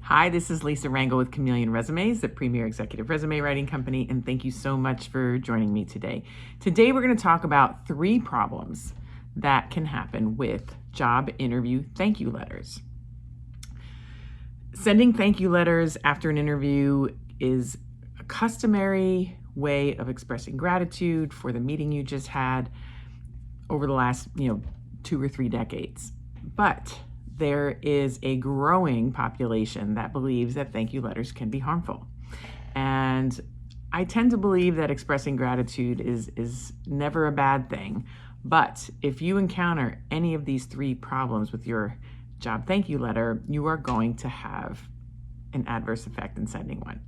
Hi, this is Lisa Rangel with Chameleon Resumes, the premier executive resume writing company, and thank you so much for joining me today. Today, we're going to talk about 3 problems that can happen with job interview thank you letters. Sending thank you letters after an interview is a customary way of expressing gratitude for the meeting you just had over the last, 2 or 3 decades. But there is a growing population that believes that thank you letters can be harmful. And I tend to believe that expressing gratitude is never a bad thing. But if you encounter any of these 3 problems with your job thank you letter, you are going to have an adverse effect in sending one.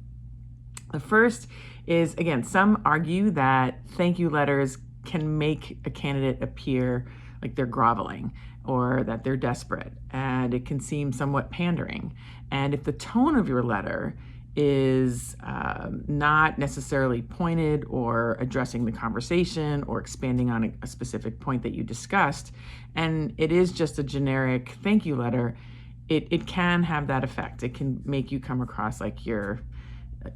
The first is, again, some argue that thank you letters can make a candidate appear like they're groveling or that they're desperate, and it can seem somewhat pandering. And if the tone of your letter is not necessarily pointed or addressing the conversation or expanding on a specific point that you discussed, and it is just a generic thank you letter, it can have that effect. It can make you come across like you're,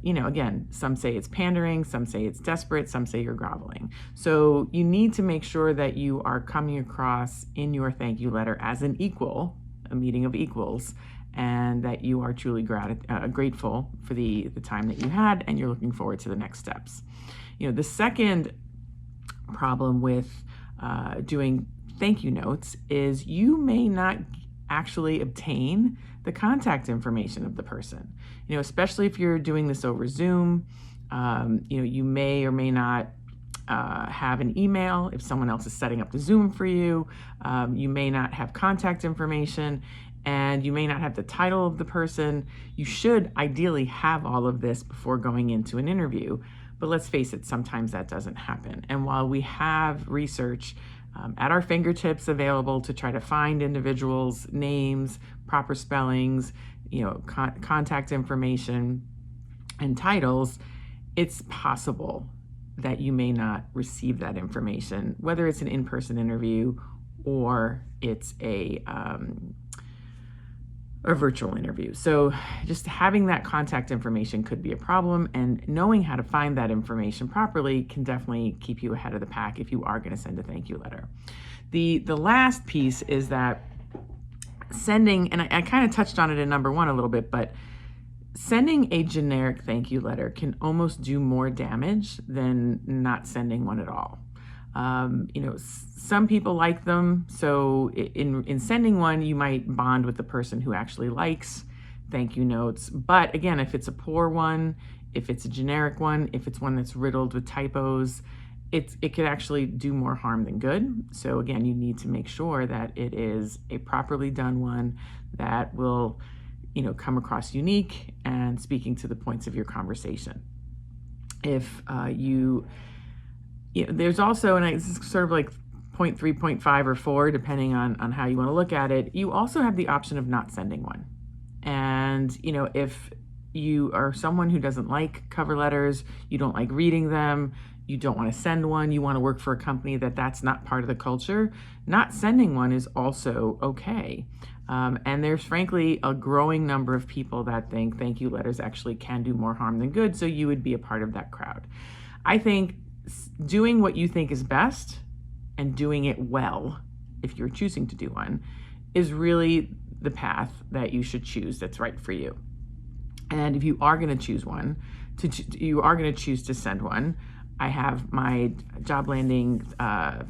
again, some say it's pandering, some say it's desperate, some say you're groveling. So you need to make sure that you are coming across in your thank you letter as an equal, a meeting of equals, and that you are truly grateful for the time that you had, and you're looking forward to the next steps. The second problem with doing thank you notes is you may not actually obtain the contact information of the person. Especially if you're doing this over Zoom, you may or may not have an email if someone else is setting up the Zoom for you. You may not have contact information, and you may not have the title of the person. You should ideally have all of this before going into an interview, but let's face it, sometimes that doesn't happen. And while we have research at our fingertips available to try to find individuals' names, proper spellings, contact information, and titles, it's possible that you may not receive that information, whether it's an in-person interview or it's a virtual interview. So just having that contact information could be a problem, and knowing how to find that information properly can definitely keep you ahead of the pack if you are going to send a thank you letter. The last piece is that sending, and I kind of touched on it in number 1 a little bit, but sending a generic thank you letter can almost do more damage than not sending one at all. Some people like them, so in sending one, you might bond with the person who actually likes thank you notes. But again, if it's a poor one, if it's a generic one, if it's one that's riddled with typos, it could actually do more harm than good. So again, you need to make sure that it is a properly done one that will, come across unique and speaking to the points of your conversation. If there's also, and it's sort of like 0.3, 0.5, or 4, depending on how you want to look at it, you also have the option of not sending one. And, if you are someone who doesn't like cover letters, you don't like reading them, you don't want to send one, you want to work for a company that's not part of the culture, not sending one is also okay. And there's frankly a growing number of people that think thank you letters actually can do more harm than good, so you would be a part of that crowd. I think doing what you think is best and doing it well, if you're choosing to do one, is really the path that you should choose that's right for you. And if you are going to choose one, you are going to choose to send one, I have my job landing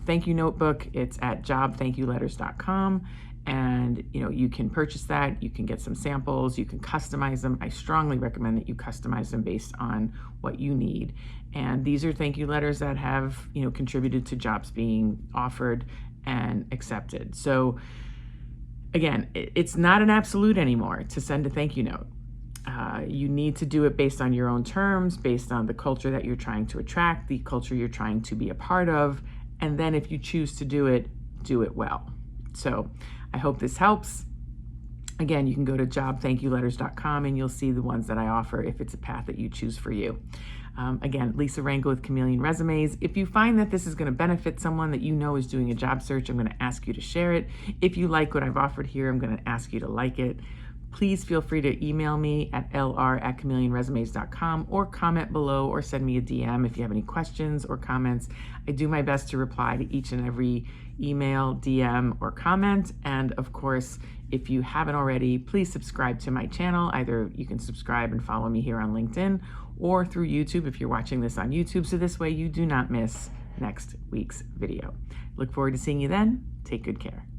thank you notebook. It's at jobthankyouletters.com. And you can purchase that, you can get some samples, you can customize them. I strongly recommend that you customize them based on what you need. And these are thank you letters that have contributed to jobs being offered and accepted. So again, it's not an absolute anymore to send a thank you note. You need to do it based on your own terms, based on the culture that you're trying to attract, the culture you're trying to be a part of, and then if you choose to do it well. So I hope this helps. Again, you can go to jobthankyouletters.com and you'll see the ones that I offer if it's a path that you choose for you. Again, Lisa Rangel with Chameleon Resumes. If you find that this is going to benefit someone that you know is doing a job search, I'm going to ask you to share it. If you like what I've offered here, I'm going to ask you to like it. Please feel free to email me at lr@chameleonresumes.com or comment below or send me a DM if you have any questions or comments. I do my best to reply to each and every email, DM, or comment. And of course, if you haven't already, please subscribe to my channel. Either you can subscribe and follow me here on LinkedIn or through YouTube if you're watching this on YouTube. So this way you do not miss next week's video. Look forward to seeing you then. Take good care.